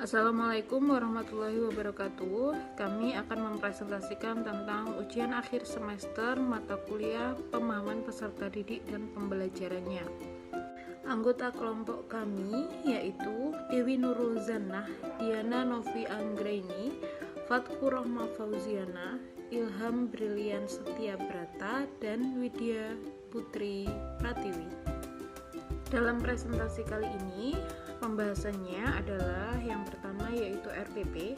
Assalamualaikum warahmatullahi wabarakatuh. Kami akan mempresentasikan tentang ujian akhir semester mata kuliah pemahaman peserta didik dan pembelajarannya. Anggota kelompok kami yaitu Dewi Nurul Zannah, Diana Novi Anggraini, Fatku Rohma Fauziana, Ilham Brilian Setiabrata, dan Widya Putri Pratiwi. Dalam presentasi kali ini, pembahasannya adalah yang pertama yaitu RPP,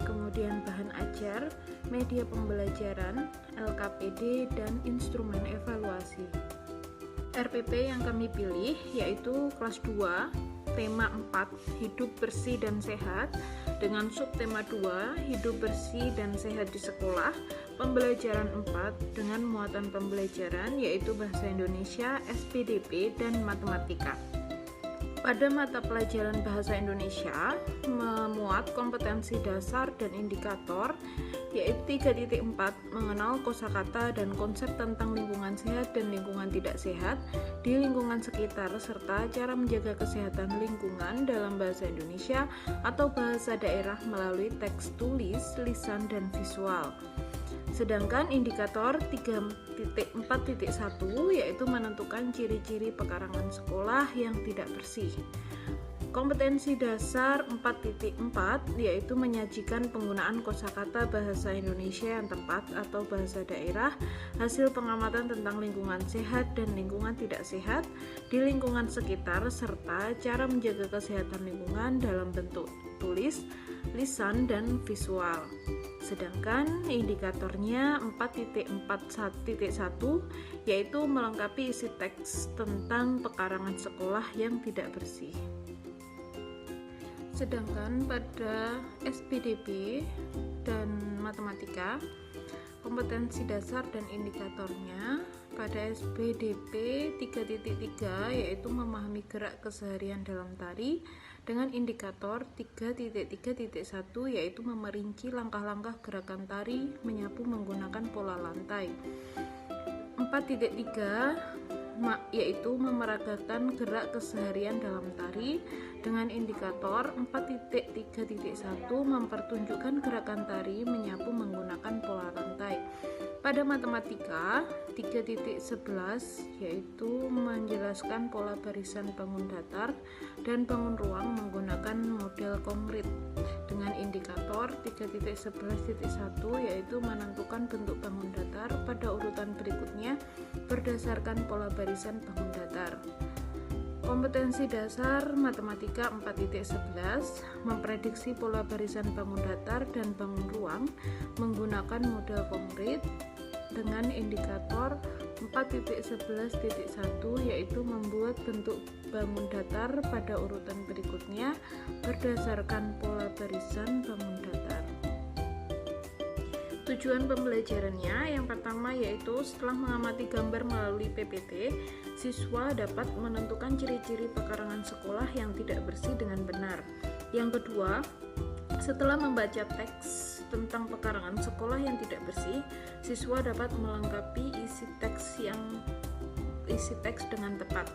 kemudian bahan ajar, media pembelajaran, LKPD, dan instrumen evaluasi. RPP yang kami pilih yaitu kelas 2, tema 4, hidup bersih dan sehat, dengan subtema 2, hidup bersih dan sehat di sekolah, pembelajaran 4, dengan muatan pembelajaran yaitu bahasa Indonesia, SPDP, dan matematika. Pada mata pelajaran bahasa Indonesia memuat kompetensi dasar dan indikator yaitu 3.4 mengenal kosakata dan konsep tentang lingkungan sehat dan lingkungan tidak sehat di lingkungan sekitar serta cara menjaga kesehatan lingkungan dalam bahasa Indonesia atau bahasa daerah melalui teks tulis, lisan, dan visual. Sedangkan indikator 3.4.1 yaitu menentukan ciri-ciri pekarangan sekolah yang tidak bersih. Kompetensi dasar 4.4 yaitu menyajikan penggunaan kosakata bahasa Indonesia yang tepat atau bahasa daerah, hasil pengamatan tentang lingkungan sehat dan lingkungan tidak sehat di lingkungan sekitar serta cara menjaga kesehatan lingkungan dalam bentuk tulis, lisan, dan visual. Sedangkan indikatornya 4.4.1 yaitu melengkapi isi teks tentang pekarangan sekolah yang tidak bersih. Sedangkan pada SPDP dan matematika, kompetensi dasar dan indikatornya pada SPDP 3.3 yaitu memahami gerak keseharian dalam tari dengan indikator 3.3.1 yaitu memerinci langkah-langkah gerakan tari menyapu menggunakan pola lantai. 4.3 yaitu memeragakan gerak keseharian dalam tari dengan indikator 4.3.1 mempertunjukkan gerakan tari menyapu menggunakan pola lantai. Pada matematika 3.11 yaitu menjelaskan pola barisan bangun datar dan bangun ruang menggunakan model konkret dengan indikator 3.11.1 yaitu menentukan bentuk bangun datar pada urutan berikutnya berdasarkan pola barisan bangun datar. Kompetensi dasar matematika 4.11 memprediksi pola barisan bangun datar dan bangun ruang menggunakan model konkret dengan indikator 4.11.1 yaitu membuat bentuk bangun datar pada urutan berikutnya berdasarkan pola barisan bangun datar. Tujuan pembelajarannya yang pertama yaitu setelah mengamati gambar melalui PPT, siswa dapat menentukan ciri-ciri pekarangan sekolah yang tidak bersih dengan benar. Yang kedua, setelah membaca teks tentang pekarangan sekolah yang tidak bersih, siswa dapat melengkapi isi teks dengan tepat.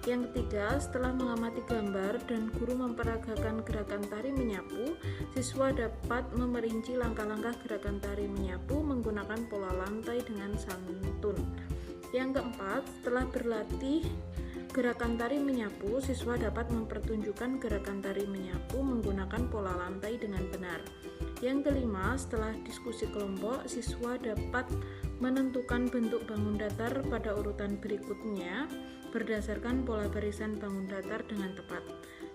Yang ketiga, setelah mengamati gambar dan guru memperagakan gerakan tari menyapu, siswa dapat memerinci langkah-langkah gerakan tari menyapu menggunakan pola lantai dengan santun. Yang keempat, setelah berlatih gerakan tari menyapu, siswa dapat mempertunjukkan gerakan tari menyapu menggunakan pola lantai dengan benar. Yang kelima, setelah diskusi kelompok, siswa dapat menentukan bentuk bangun datar pada urutan berikutnya berdasarkan pola barisan bangun datar dengan tepat.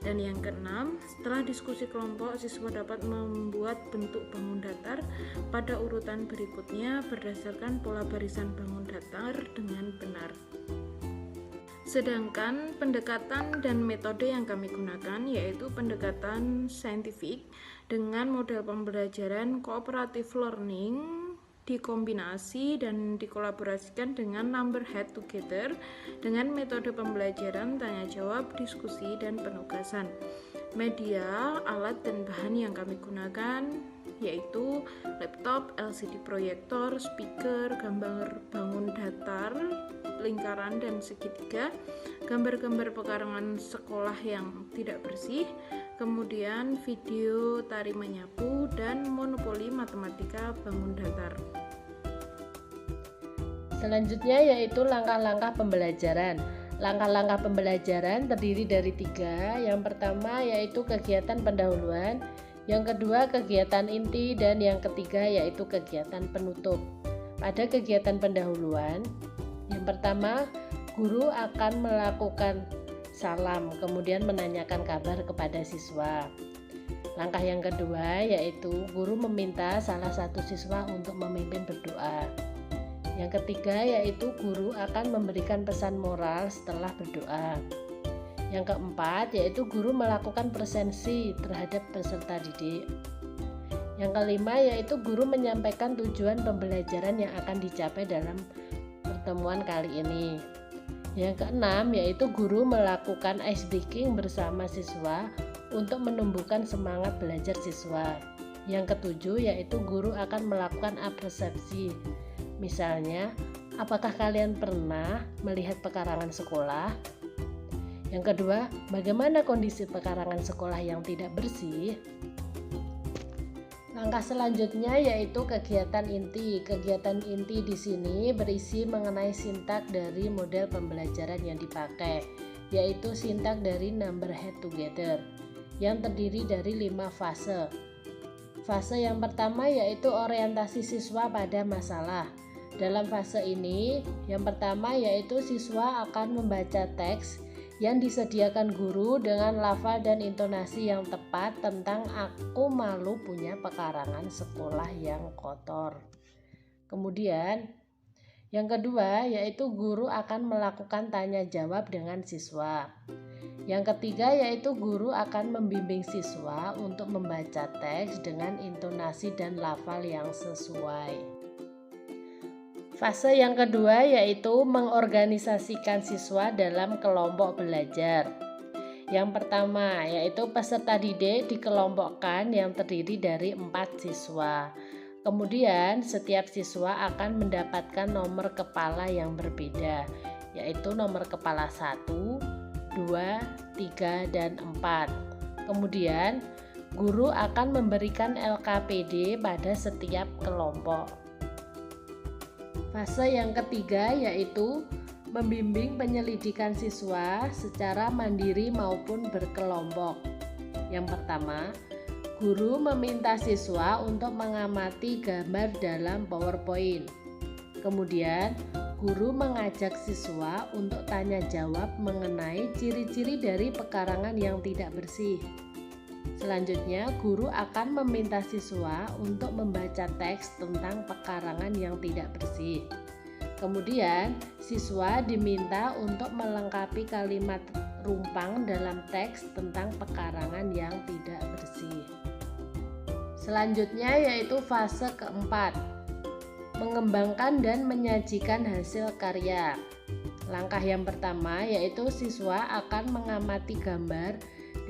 Dan yang keenam, setelah diskusi kelompok, siswa dapat membuat bentuk bangun datar pada urutan berikutnya berdasarkan pola barisan bangun datar dengan benar. Sedangkan pendekatan dan metode yang kami gunakan yaitu pendekatan saintifik dengan model pembelajaran cooperative learning dikombinasi dan dikolaborasikan dengan number head together dengan metode pembelajaran tanya jawab, diskusi, dan penugasan. Media, alat, dan bahan yang kami gunakan yaitu laptop, LCD proyektor, speaker, gambar bangun datar, lingkaran dan segitiga, gambar-gambar pekarangan sekolah yang tidak bersih, kemudian video tari menyapu, dan monopoli matematika bangun datar. Selanjutnya yaitu langkah-langkah pembelajaran. Langkah-langkah pembelajaran terdiri dari 3. Yang pertama yaitu kegiatan pendahuluan, yang kedua kegiatan inti, dan yang ketiga yaitu kegiatan penutup. Pada kegiatan pendahuluan, yang pertama guru akan melakukan salam, kemudian menanyakan kabar kepada siswa. Langkah yang kedua yaitu guru meminta salah satu siswa untuk memimpin berdoa. Yang ketiga yaitu guru akan memberikan pesan moral setelah berdoa. Yang keempat yaitu guru melakukan presensi terhadap peserta didik. Yang kelima yaitu guru menyampaikan tujuan pembelajaran yang akan dicapai dalam pertemuan kali ini. Yang keenam yaitu guru melakukan ice breaking bersama siswa untuk menumbuhkan semangat belajar siswa. Yang ketujuh yaitu guru akan melakukan apresiasi. Misalnya, apakah kalian pernah melihat pekarangan sekolah? Yang kedua, bagaimana kondisi pekarangan sekolah yang tidak bersih? Langkah selanjutnya yaitu kegiatan inti. Kegiatan inti di sini berisi mengenai sintak dari model pembelajaran yang dipakai, yaitu sintak dari number head together, yang terdiri dari 5 fase. Fase yang pertama yaitu orientasi siswa pada masalah. Dalam fase ini, yang pertama yaitu siswa akan membaca teks yang disediakan guru dengan lafal dan intonasi yang tepat tentang aku malu punya pekarangan sekolah yang kotor. Kemudian, yang kedua yaitu guru akan melakukan tanya jawab dengan siswa. Yang ketiga yaitu guru akan membimbing siswa untuk membaca teks dengan intonasi dan lafal yang sesuai. Fase yang kedua yaitu mengorganisasikan siswa dalam kelompok belajar. Yang pertama yaitu peserta didik dikelompokkan yang terdiri dari 4 siswa. Kemudian setiap siswa akan mendapatkan nomor kepala yang berbeda, yaitu nomor kepala 1, 2, 3, dan 4. Kemudian guru akan memberikan LKPD pada setiap kelompok. Fase yang ketiga yaitu membimbing penyelidikan siswa secara mandiri maupun berkelompok. Yang pertama, guru meminta siswa untuk mengamati gambar dalam PowerPoint. Kemudian, guru mengajak siswa untuk tanya jawab mengenai ciri-ciri dari pekarangan yang tidak bersih. Selanjutnya, guru akan meminta siswa untuk membaca teks tentang pekarangan yang tidak bersih. Kemudian, siswa diminta untuk melengkapi kalimat rumpang dalam teks tentang pekarangan yang tidak bersih. Selanjutnya yaitu fase keempat, mengembangkan dan menyajikan hasil karya. Langkah yang pertama yaitu siswa akan mengamati gambar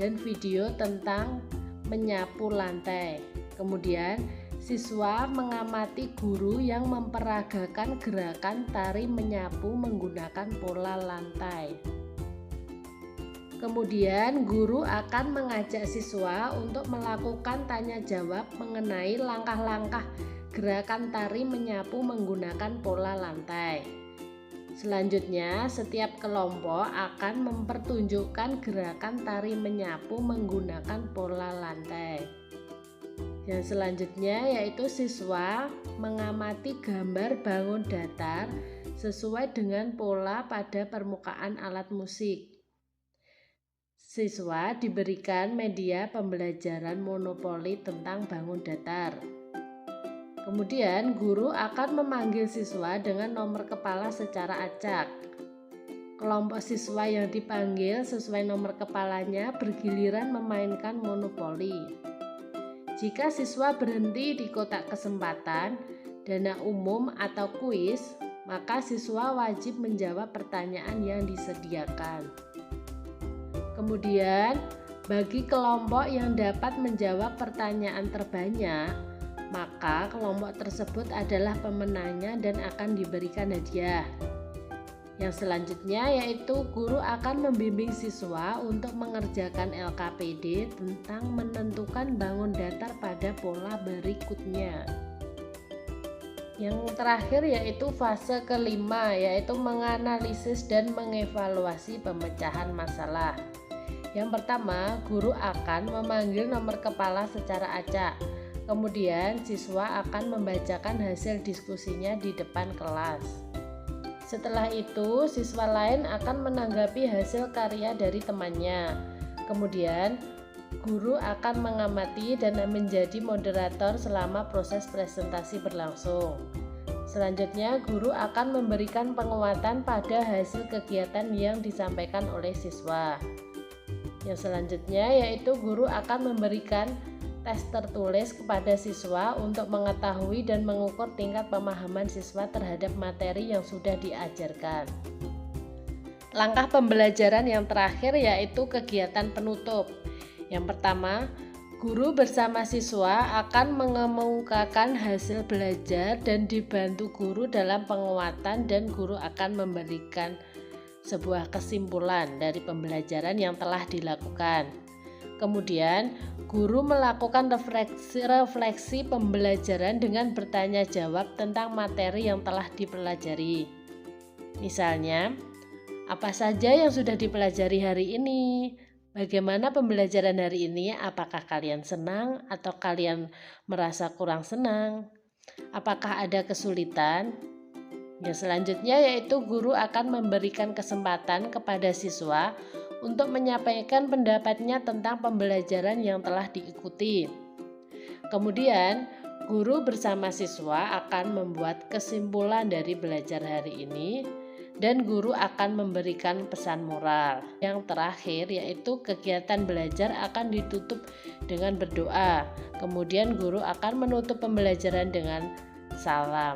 dan video tentang menyapu lantai. Kemudian siswa mengamati guru yang memperagakan gerakan tari menyapu menggunakan pola lantai. Kemudian guru akan mengajak siswa untuk melakukan tanya jawab mengenai langkah-langkah gerakan tari menyapu menggunakan pola lantai. Selanjutnya, setiap kelompok akan mempertunjukkan gerakan tari menyapu menggunakan pola lantai. Yang selanjutnya yaitu siswa mengamati gambar bangun datar sesuai dengan pola pada permukaan alat musik. Siswa diberikan media pembelajaran monopoli tentang bangun datar. Kemudian guru akan memanggil siswa dengan nomor kepala secara acak. Kelompok siswa yang dipanggil sesuai nomor kepalanya bergiliran memainkan monopoli. Jika siswa berhenti di kotak kesempatan, dana umum atau kuis, maka siswa wajib menjawab pertanyaan yang disediakan. Kemudian, bagi kelompok yang dapat menjawab pertanyaan terbanyak, maka kelompok tersebut adalah pemenangnya dan akan diberikan hadiah. Yang selanjutnya yaitu guru akan membimbing siswa untuk mengerjakan LKPD tentang menentukan bangun datar pada pola berikutnya. Yang terakhir yaitu fase kelima, yaitu menganalisis dan mengevaluasi pemecahan masalah. Yang pertama, guru akan memanggil nomor kepala secara acak. Kemudian siswa akan membacakan hasil diskusinya di depan kelas. Setelah itu, siswa lain akan menanggapi hasil karya dari temannya. Kemudian, guru akan mengamati dan menjadi moderator selama proses presentasi berlangsung. Selanjutnya, guru akan memberikan penguatan pada hasil kegiatan yang disampaikan oleh siswa. Yang selanjutnya yaitu guru akan memberikan tes tertulis kepada siswa untuk mengetahui dan mengukur tingkat pemahaman siswa terhadap materi yang sudah diajarkan. Langkah pembelajaran yang terakhir yaitu kegiatan penutup. Yang pertama, guru bersama siswa akan mengemukakan hasil belajar dan dibantu guru dalam penguatan, dan guru akan memberikan sebuah kesimpulan dari pembelajaran yang telah dilakukan. Kemudian, guru melakukan refleksi pembelajaran dengan bertanya jawab tentang materi yang telah dipelajari. Misalnya, apa saja yang sudah dipelajari hari ini? Bagaimana pembelajaran hari ini? Apakah kalian senang atau kalian merasa kurang senang? Apakah ada kesulitan? Yang selanjutnya yaitu guru akan memberikan kesempatan kepada siswa untuk menyampaikan pendapatnya tentang pembelajaran yang telah diikuti. Kemudian, guru bersama siswa akan membuat kesimpulan dari belajar hari ini, dan guru akan memberikan pesan moral. Yang terakhir yaitu kegiatan belajar akan ditutup dengan berdoa. Kemudian guru akan menutup pembelajaran dengan salam.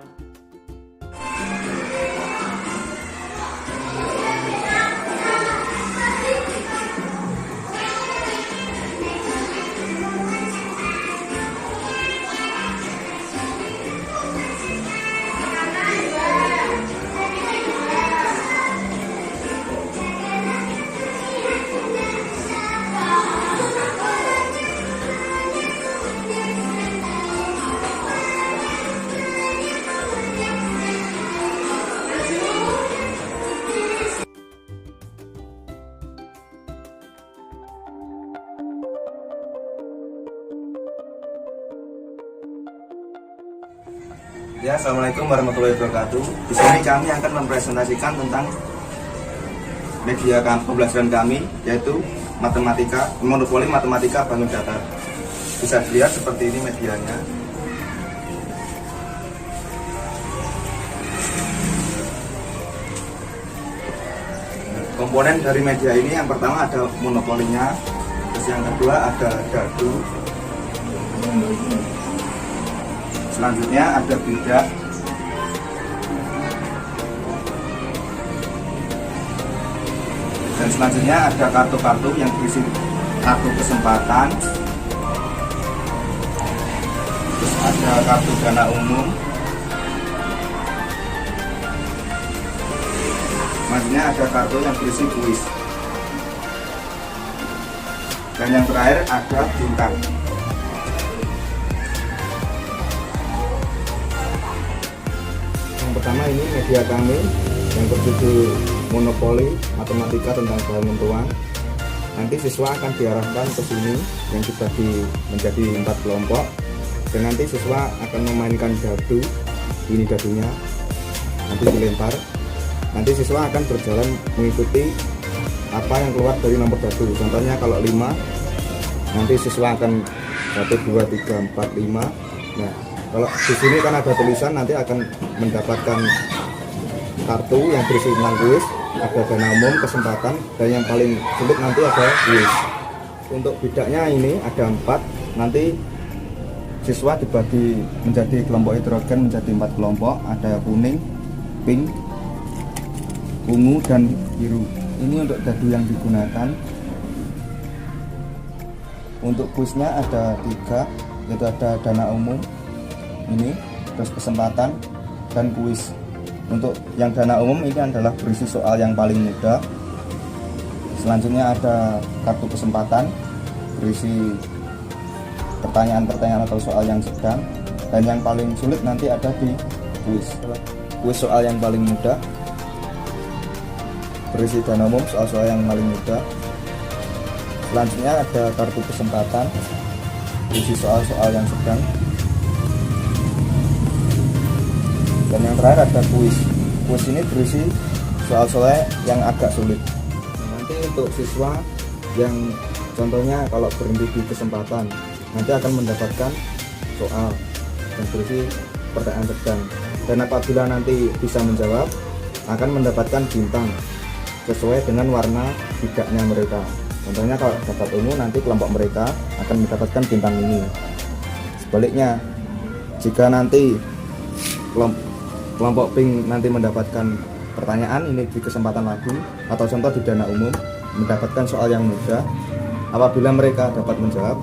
Ya, Assalamualaikum warahmatullahi wabarakatuh. Di sini kami akan mempresentasikan tentang media pembelajaran kami, yaitu matematika, monopoli matematika bangun datar. Bisa dilihat seperti ini medianya. Komponen dari media ini yang pertama ada monopolinya, terus yang kedua ada dadu. Selanjutnya ada bidak, dan selanjutnya ada kartu-kartu yang berisi kartu kesempatan, terus ada kartu dana umum, selanjutnya ada kartu yang berisi kuis, dan yang terakhir ada bintang. Yang pertama ini media kami yang berjudul monopoli matematika tentang bangun ruang. Nanti siswa akan diarahkan ke sini yang dibagi menjadi 4 kelompok, dan nanti siswa akan memainkan dadu. Ini dadunya nanti dilempar. Nanti siswa akan berjalan mengikuti apa yang keluar dari nomor dadu. Contohnya kalau 5, nanti siswa akan 1, 2, 3, 4, 5. Nah, kalau di sini kan ada tulisan, nanti akan mendapatkan kartu yang berisi tentang kuis, ada dana umum, kesempatan, dan yang paling sulit nanti ada kuis. Untuk bidaknya ini ada 4, nanti siswa dibagi menjadi kelompok hidrogen menjadi 4 kelompok, ada kuning, pink, ungu, dan biru. Ini untuk dadu yang digunakan. Untuk kuisnya ada 3, yaitu ada dana umum ini, terus kesempatan, dan kuis. Untuk yang dana umum ini adalah berisi soal yang paling mudah. Selanjutnya ada kartu kesempatan, berisi pertanyaan-pertanyaan atau soal yang sedang. Dan yang paling sulit nanti ada di kuis. Kuis soal yang paling mudah, berisi dana umum, soal-soal yang paling mudah. Selanjutnya ada kartu kesempatan, berisi soal-soal yang sedang. Dan yang terakhir ada kuis. Kuis ini berisi soal-soal yang agak sulit. Nanti untuk siswa yang contohnya kalau berhenti di kesempatan, nanti akan mendapatkan soal yang berisi pertanyaan sedang. Dan apabila nanti bisa menjawab, akan mendapatkan bintang sesuai dengan warna bidaknya mereka. Contohnya kalau dapat ungu, nanti kelompok mereka akan mendapatkan bintang ini. Sebaliknya, jika nanti kelompok pink nanti mendapatkan pertanyaan ini di kesempatan lagi, atau contoh di dana umum mendapatkan soal yang mudah, apabila mereka dapat menjawab,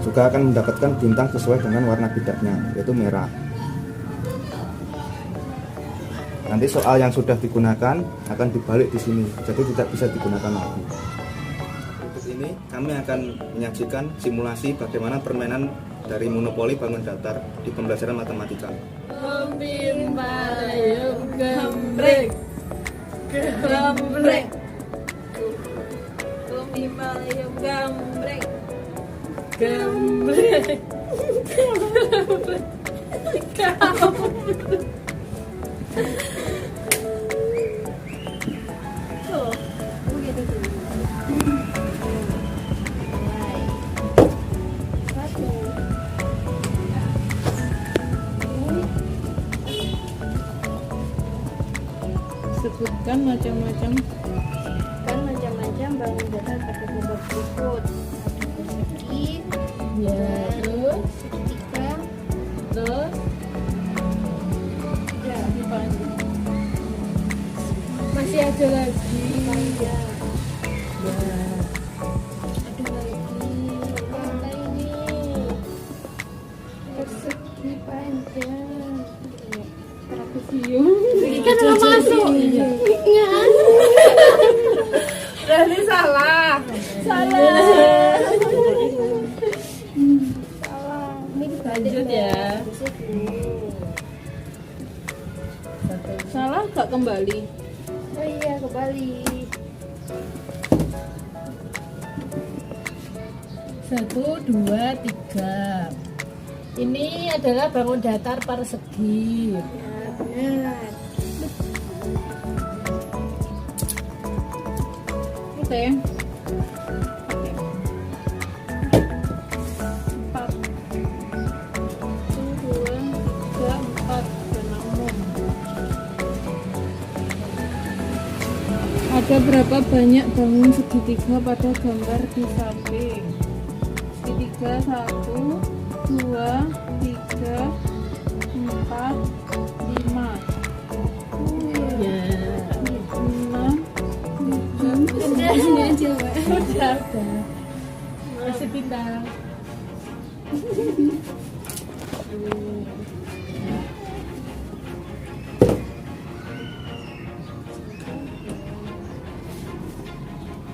juga akan mendapatkan bintang sesuai dengan warna bidaknya, yaitu merah. Nanti soal yang sudah digunakan akan dibalik di sini, jadi tidak bisa digunakan lagi. Untuk ini kami akan menyajikan simulasi bagaimana permainan dari monopoli bangun datar di pembelajaran matematika. Gembrek, gembrek, gembrek, gembrek, Sebutkan macam-macam bangun datar pada babak berikut. Ada persegi, ya, terus, segitiga, terus, ya, masih ada lagi. panjang. Ya, Ada lagi yang ini persegi panjang. trapesium. Ini kan nggak masuk. Berarti salah. Salah. Ini dibalik. Lanjut ya. Habisnya dulu. salah gak kembali. Oh iya, kembali. 1, 2, 3. Ini adalah bangun datar persegi. Ya, benar. Oke. 4, 1, 2, 3, 4 dana umum. Ada berapa banyak bangun segitiga pada gambar di samping? Segitiga 1, 2, 3, 4, 5. Ya. 6, Udah, sini aja, Mbak. Udah. Masih bintang.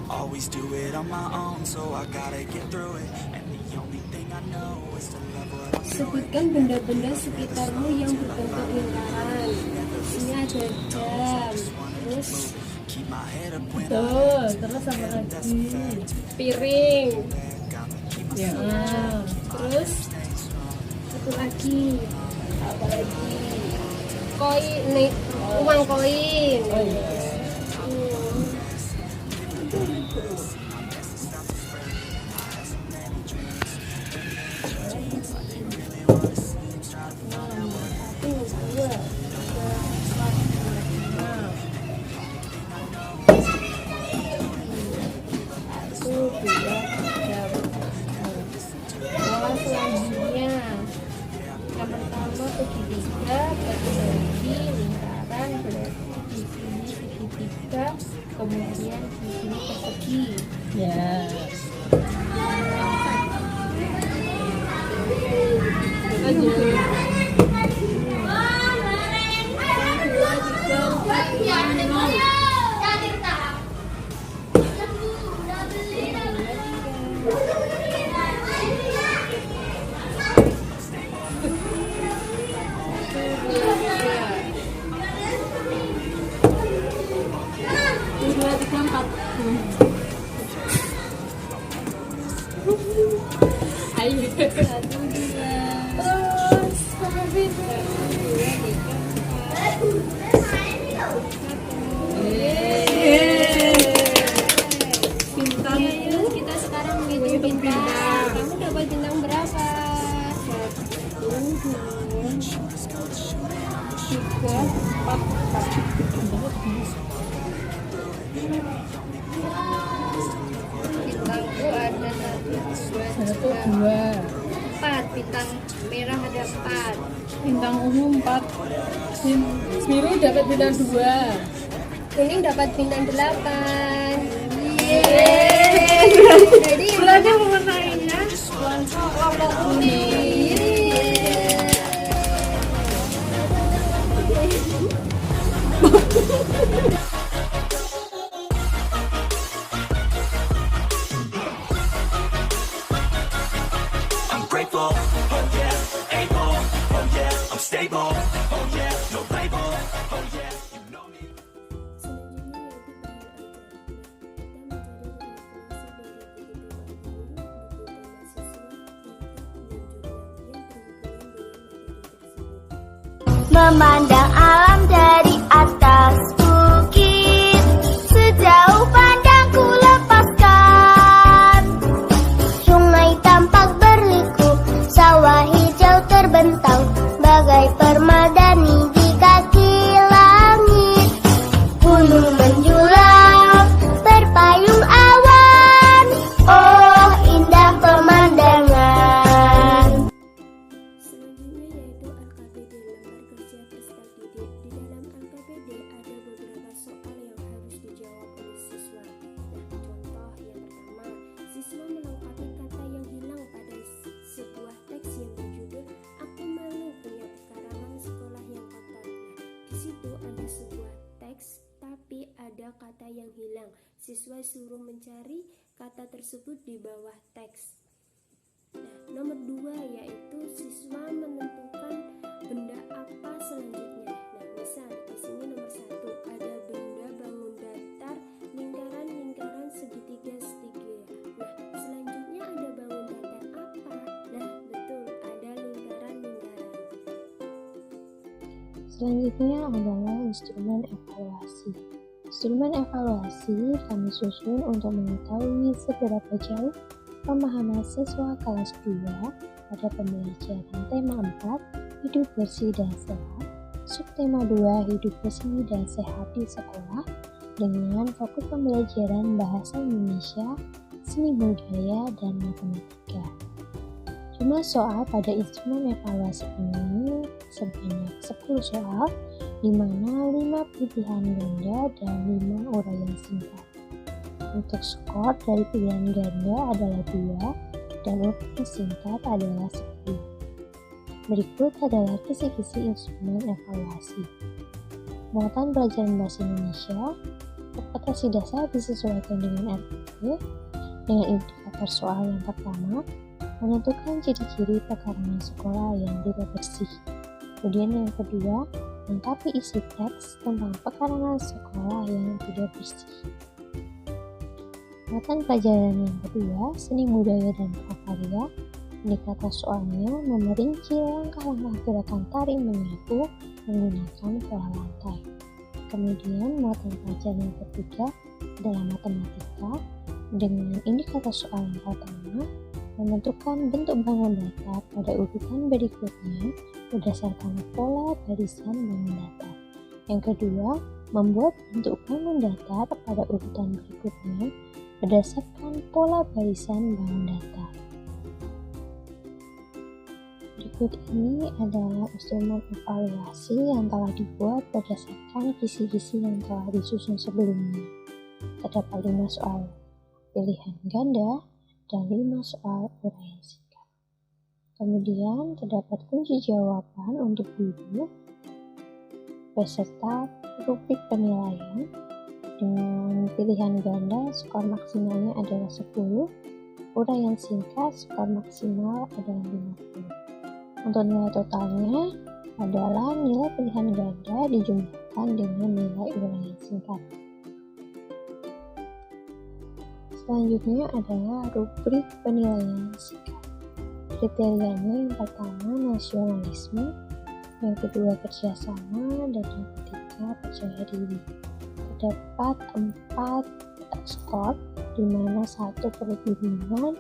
Always do it on my own, so I gotta get through it. And the only thing I know is to love what I'm doing. Sebutkan benda-benda sekitarmu yang berbentuk lingkaran. Sini ada jam, terus Keep my head up when Tuh, terus apa lagi? piring, Ya. terus satu lagi, apa lagi? Koin, nih, uang koin. Oh iya. Selanjutnya, yang pertama segitiga berbagi lingkaran, berarti di sini segitiga, kemudian di sini persegi. Ya. Satu, dua, tiga, Ayo. 1, 2. Terus sama Fitri. 2, 3, 4. Bintang Ayo kita sekarang menghitung bintang. Kamu dapat bintang berapa? 1, 2, 3, 4. Bintangku ada 1, 2, 3, 4. Bintang merah ada 4. Bintang ungu 4. Biru dapat bintang 2. Kuning dapat bintang 8. Yeay. Jadi Berarti pemenangnya kelompok kuning. I'm grateful, oh yeah, able, oh yeah, I'm stable, oh yeah, no label, oh yeah, you know me. Memandang alam dari atas bukit, sejauh pandangku lepaskan. Sungai tampak berliku, sawah hijau terbentang, bagai permadani di kaki langit. Gunung menjulang, berpayung awan, oh indah pemandangan. Selanjutnya yaitu LKPD, lembar kerja peserta didik. Di dalam LKPD ada beberapa soal yang harus dijawab oleh siswa. Nah, contoh yang pertama, siswa melengkapi kata yang hilang pada sebuah teks yang berjudul "Aku malu punya pekarangan sekolah yang kotor". Nah, di situ ada sebuah teks tapi ada kata yang hilang. Siswa suruh mencari kata tersebut di bawah teks. Nah, nomor 2 yaitu siswa menentukan benda apa selanjutnya. Nah, misal di sini nomor 1 ada benda bangun datar, lingkaran-lingkaran, segitiga-segitiga. Nah, selanjutnya ada bangun datar apa? Nah, betul, ada lingkaran-lingkaran. Selanjutnya adalah instrumen evaluasi. Instrumen evaluasi kami susun untuk mengetahui seberapa jauh pemahaman siswa kelas 2 pada pembelajaran tema 4, hidup bersih dan sehat, subtema 2, hidup bersih dan sehat di sekolah, dengan fokus pembelajaran bahasa Indonesia, seni budaya, dan matematika. Jumlah soal pada instrumen evaluasi ini sebanyak 10 soal, di mana 5 pilihan ganda dan 5 uraian singkat. Untuk skor dari pilihan ganda adalah 2 dan uraian singkat adalah 10. Berikut adalah kisi-kisi instrumen evaluasi. Muatan pelajaran bahasa Indonesia, interpretasi dasar disesuaikan dengan RPP, dengan indikator soal yang pertama, menentukan ciri-ciri pekarangan sekolah yang tidak bersih. Kemudian yang kedua, lengkapi isi teks tentang pekarangan sekolah yang tidak bersih. Muatan pelajaran yang kedua, seni budaya dan prakarya. Indikator soalnya memerinci langkah-langkah gerakan tari menyapu menggunakan pola lantai. Kemudian muatan pelajaran yang ketiga adalah matematika dengan indikator soal yang pertama, menentukan bentuk bangun datar pada urutan berikutnya berdasarkan pola barisan bangun datar. Yang kedua, membuat bentuk bangun datar pada urutan berikutnya berdasarkan pola barisan bangun datar. Berikut ini adalah instrumen evaluasi yang telah dibuat berdasarkan kisi-kisi yang telah disusun sebelumnya. Terdapat 5 soal pilihan ganda dan 5 soal uraian singkat. Kemudian terdapat kunci jawaban untuk guru beserta rubrik penilaian. Dengan pilihan ganda, skor maksimalnya adalah 10, uraian singkat skor maksimal adalah 50. Untuk nilai totalnya adalah nilai pilihan ganda dijumlahkan dengan nilai uraian singkat. Selanjutnya adalah rubrik penilaian singkat. Kriterianya yang pertama nasionalisme, yang kedua kerjasama, dan yang ketiga percaya diri. Terdapat 4 skor, di mana 1 perlu bimbingan,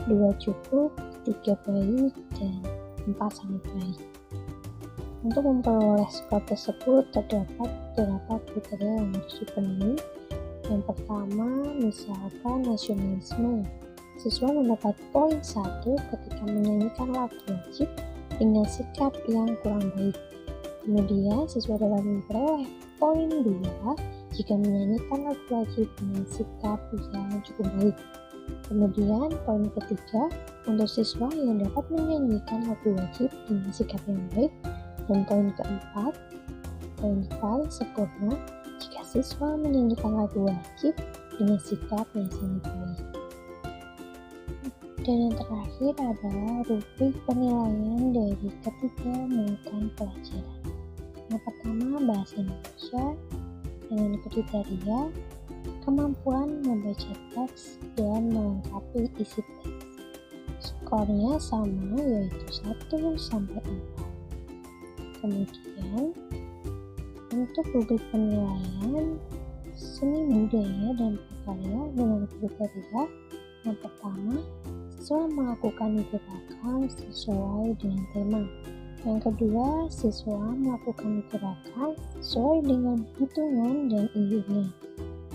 2 cukup, 3 baik, dan 4 sangat baik. Untuk memperoleh skor tersebut terdapat beberapa kriteria yang harus dipenuhi. Yang pertama, misalkan nasionalisme. Siswa mendapat poin 1 ketika menyanyikan lagu wajib dengan sikap yang kurang baik. Kemudian, siswa dapat memperoleh poin 2 jika menyanyikan lagu wajib dengan sikap yang cukup baik. Kemudian, poin ketiga untuk siswa yang dapat menyanyikan lagu wajib dengan sikap yang baik. Dan poin keempat, poin paling sempurna jika siswa menyanyikan lagu wajib dengan sikap yang sangat baik. Dan yang terakhir adalah rubrik penilaian dari ketiga muatan pelajaran. Yang pertama, bahasa Indonesia dengan kriteria kemampuan membaca teks dan melengkapi isi teks. Skornya sama, yaitu 1 sampai 4. Kemudian, untuk rubrik penilaian seni budaya dan prakarya dengan kriteria yang pertama, siswa melakukan gerakan sesuai dengan tema. Yang kedua, siswa melakukan gerakan sesuai dengan hitungan dan idenya.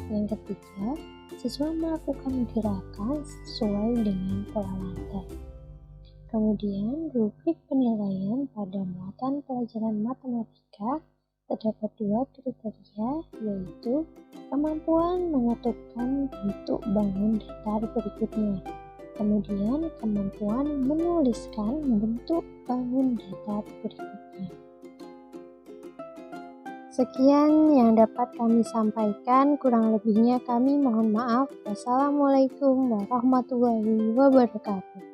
Yang ketiga, siswa melakukan gerakan sesuai dengan pola lantai. Kemudian, rubrik penilaian pada muatan pelajaran matematika terdapat 2 kriteria, yaitu kemampuan mengetupkan bentuk bangun datar berikutnya. Kemudian, kemampuan menuliskan bentuk bangun datar berikutnya. Sekian yang dapat kami sampaikan, kurang lebihnya kami mohon maaf. Wassalamualaikum warahmatullahi wabarakatuh.